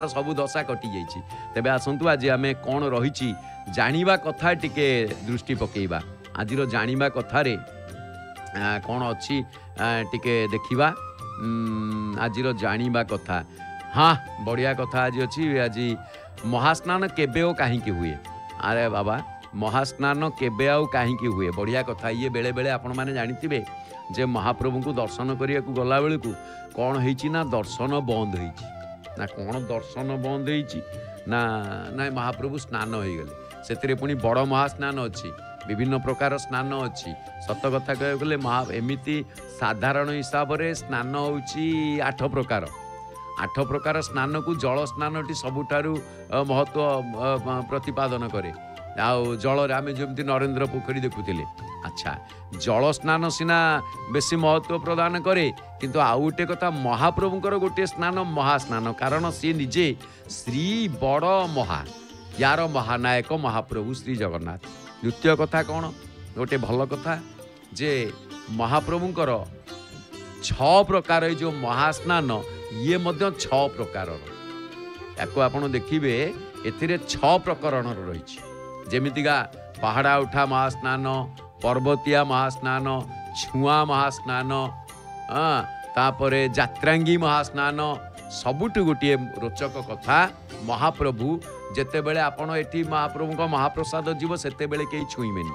सबु दशा कटि जाइए। तेबे आसतु आज आम कौन रही जानिबा कथा टिके दृष्टि पकेबा। आज जानिबा कथारे कौन अच्छी टिके देखिबा। आज जानिबा कथा हाँ बढ़िया कथा आज अच्छी। आज महास्नान केबे और कहीं हुए। अरे बाबा महास्नान केबे आउ कहीं हुए बढ़िया कथा। ये बेले बेले आपण माने जानिथिबे जे महाप्रभु को दर्शन करिया को गला बेले को कौन होईची ना दर्शन बंद होईची ना कौन दर्शन बंद होईची ना ना महाप्रभु स्नान हो गले। से पुणी बड़ महास्नान अच्छी विभिन्न प्रकार स्नान अच्छी। सत कथा कह गले एमती साधारण हिसाब से स्नान होची 8 प्रकार। 8 प्रकार स्नान को जल स्नान टी सबुठारु महत्व प्रतिपादन करे। आउ जल आम जमी नरेंद्र पोखरी देखुले। अच्छा जल स्नान सिना बेसी महत्व प्रदान करे किंतु आउ गोटे कथा महाप्रभुंकर गोटे स्नान महास्नान कारण सी निजे श्री बड़ महा यार महानायक महाप्रभु श्री जगन्नाथ। द्वितीय कथा कौन गोटे भल कथा जे महाप्रभुंकर 6 प्रकार जो महास्नान ये मध्य 6 प्रकार याको आपण देखिबे। एथिरे 6 प्रकरण रही जेमितिका पहाड़ा उठा महास्नान, पर्वतिया महास्नान, छुआ महास्नान, तापरे जात्रांगी महास्नान। सबुठ गोटे रोचक कथा महाप्रभु जेते बेले आपण एठी महाप्रभु को महाप्रसाद जीव सेते बेले केही छुईमेनी।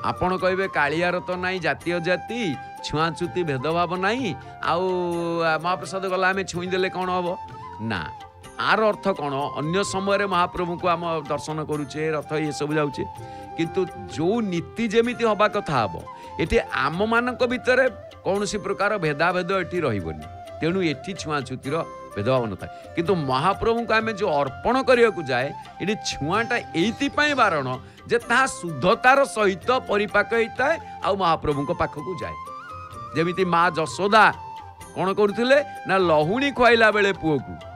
आपण कहबे कालियार तो नहीं जातीय जाति छुआछुती भेदभाव नहीं आउ महाप्रसाद गला आम छुई देले कौन हम ना। आर अर्थ कौन अन्य समय महाप्रभु को आम दर्शन करुचे रथ ये सब जाऊे किंतु जो नीति जेमिति हवा कथा हम ये आम मान भितर कौन सी प्रकार भेदाभेद ये रही तेणु ये छुआछुतीर भेदभाव न था। किंतु महाप्रभु को आम जो अर्पण करने को जाए ये छुआटा ये बारण जे ता शुद्धतार सहित परिपाक होता है आ महाप्रभु पाखक जाए। जमीती माँ जशोदा कौन करुले ना लहुणी खुआला बेले पुओ को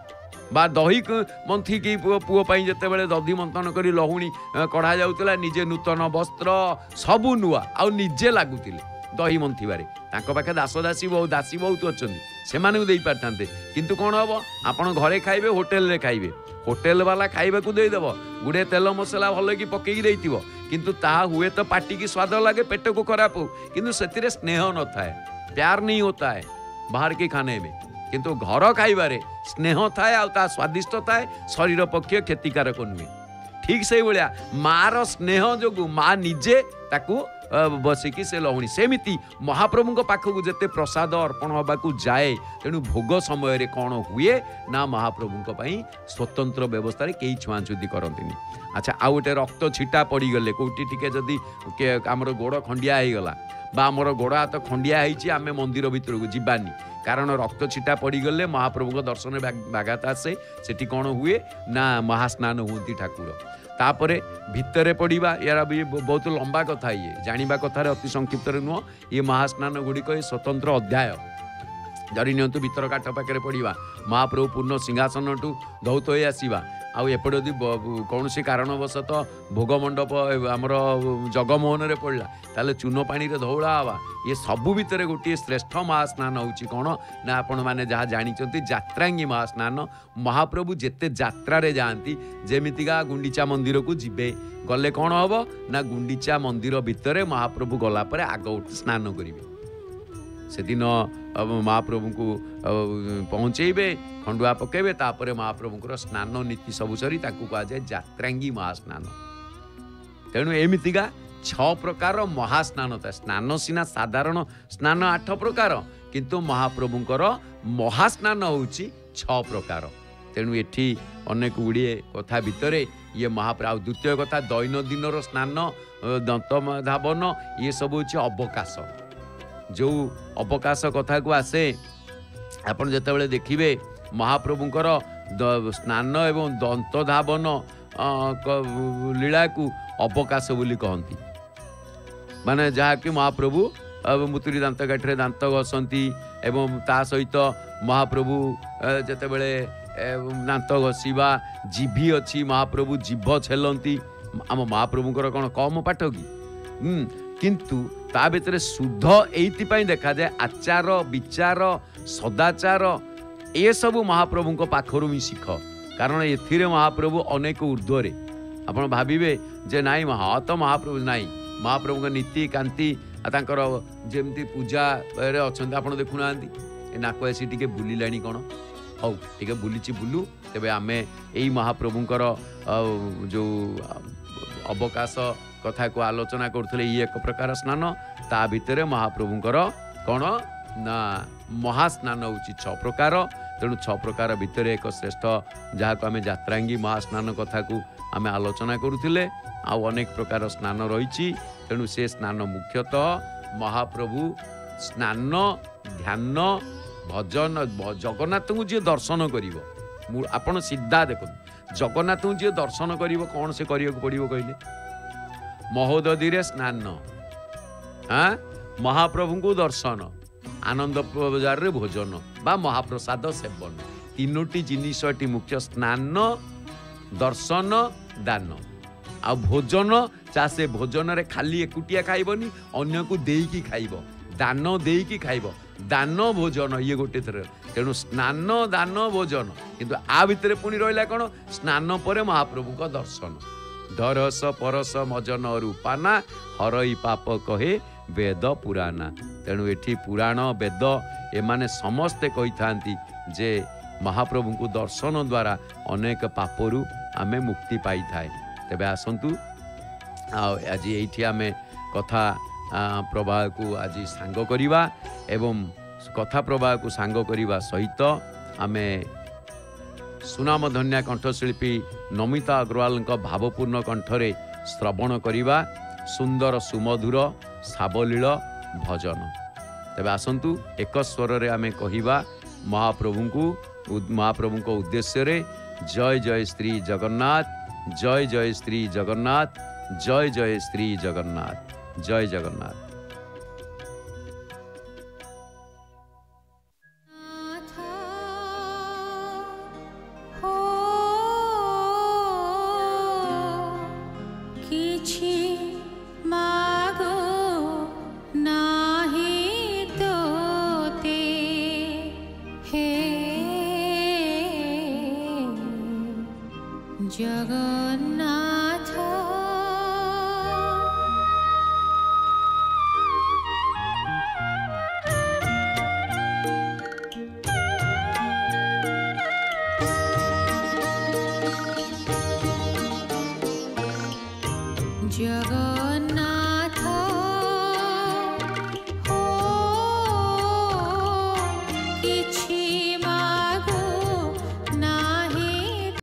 बा दही मंथी की पुओ पाई जेते बेले दधी मंथन करी लहुणी कढ़ा जाउतला निजे नूतन वस्त्र सबु नुआ आ निजे लागुतिले दही मंथिबारे। तांको पाखे दासदासी बहुत दासी बहुत अच्छी से दे पारते किंतु कौन हम आपण घरे खाइबे होटेल रे खाइबे होटेल वाला खाइबा को देदेव गुड़े तेल मसला भल कि पकईकी देथिबो किंतु ताहा हुए तो पार्टी की स्वाद लगे पेट को खराब हो किंतु सेतिरे स्नेह न थाए प्यार नहीं होता है बाहर के खाने में। किंतु घर खाइबारे स्नेह थाए आ स्वादिष्ट थाए शरीर पक्ष क्षतिकारक नुहे। ठीक से भाया मार स्नेह जो माँ निजे ताकू बसिकी से लहुणी सेमिति महाप्रभु पाखक जिते प्रसाद अर्पण होगा जाए तेणु भोग समय कौन हुए ना महाप्रभु स्वतंत्र व्यवस्था कई छुआछुती करती। अच्छा आउ गोटे रक्त छिटा पड़गले कौटी टिके जदि आमर गोड़ खंडिया होगला बा आमर गोड़ हाथ खंडिया होती आम मंदिर भीतर को जीवानी कारण रक्त छिटा पड़गले महाप्रभु दर्शन बाघात आसे सेठी कौन हुए ना महास्नान हुंती ठाकुर। तापरे भितरे पड़ा यार भी बहुत लंबा कथा ये जानिबा कथार अति संक्षिप्त नुह ये महास्नान गुड़िक स्वतंत्र अध्याय धरी नियंतु भीतर काठ पाखे पड़ा महाप्रभु पूर्ण सिंहासन ठू धौत हो आसवा आउपटे यदि कौन सी कारणवशत भोग मंडप आमर जगमोहन रे पड़ा ताले चून पानी रे धौला हवा ये सबू भितर गोटे श्रेष्ठ महास्नान होची कौन ना आपण मैंने जहाँ जानी जात्रांगी महास्नान। महाप्रभु जेते यात्रा रे जाती जेमितिका गुंडीचा मंदिर को जीवे गले कौन हम ना गुंडीचा मंदिर भितर महाप्रभु गला पर आग उठ स्नान करेंगे से दिन महाप्रभु को पहुँचेबे खंडुआ पकेबे तापर महाप्रभुंर स्नान नीति सबु सरी ताकू कहुए जात्रांगी महास्नान। तेणु एमितिका 6 प्रकार महास्नान था। स्नान सीना साधारण स्नान 8 प्रकार किंतु महाप्रभुंर महास्नान होउची 6 प्रकार। तेणु एठी अनेक गुड़िए कथा भितर ये महाप्रभु। द्वितीय कथा दैनंदिन स्नान दंत धावन ये सब होची अवकाश जो अवकाश कथा को आसे आपन जेतेबेले देखिबे महाप्रभुंकर स्नान एवं दंत धावन लीला को अवकाश बोली कहती माने जहाँकि महाप्रभु मुतुरी दांत काठिरे दांत घसंती एवं ता सहित महाप्रभु जेतेबेले दांत घसीबा जीभी अच्छी महाप्रभु जीभ छेलती आम महाप्रभुंकर कौन कम पाठ कि किंतु ता भितर शुद्ध एइथिपाई देखा जाए आचार विचार सदाचार ए सबु महाप्रभु पाखरु ही शिख कारण एथिरे महाप्रभु अनेक ऊर्ध्वरे आपण भाविबे जे नाई हाँ तो महाप्रभु नाई महाप्रभु का नीति कांति तांकर जेमती पूजा रे अछंती आपण देखुना नाक आसी टिके बुलिलानी कौन हौ टिके बुलीची बुलू तेबे आमे एई महाप्रभुंकर जो अवकाश कथा को आलोचना करथले ई एक प्रकार स्नान ता भितरे महाप्रभुंकर कौन ना महास्नान होची 6 प्रकार तेणु 6 प्रकार भितर एक श्रेष्ठ जहाँ को आम जात्रांगी महास्नान कथा को आम आलोचना करुले आउ अनेक प्रकार स्नान रही तेणु से स्नान मुख्यतः महाप्रभु स्नान ध्यान भजन जगन्नाथ को जी दर्शन कर आपण सीधा देख जगन्नाथ को जी दर्शन कर कौन से करिया पड़ो कहले महोदधि स्नान हाँ महाप्रभु को दर्शन आनंद बजार रे भोजन बा महाप्रसाद सेवन तीनोटी जिनिसटी मुख्य स्नान दर्शन दान आ भोजन चाहे भोजन रे खाली एकुटिया खाइबनी अन्य को देकी खाइब दान देकी खाइब दान भोजन ये गोटे थर तेणु स्नान दान भोजन किंतु आ भितर पुणी रहा कौन स्नान पर महाप्रभु का दर्शन दरस परस मजन रूपाना हरई पाप कहे वेद पुराना तेणु एठी पुराण वेद एमाने समस्ते कही थांती जे महाप्रभु को दर्शन द्वारा अनेक पापरू आमे मुक्ति पाई थाए तेबे आसंतु आज एठी आमे कथा प्रवाह को आज सांग करिवा एवं कथा प्रवाह को सांग करिवा सहित आमे सुनामधन्या कंठशिल्पी नमिता अग्रवाल भावपूर्ण कंठरे श्रवण करिवा सुंदर सुमधुर सावलील भजन तेबे आसंतु एक स्वर रे आमे कहिबा महाप्रभु को उद्देश्य रे जय जय श्री जगन्नाथ जय जय श्री जगन्नाथ जय जय श्री जगन्नाथ जय जगन्नाथ। जगन्नाथ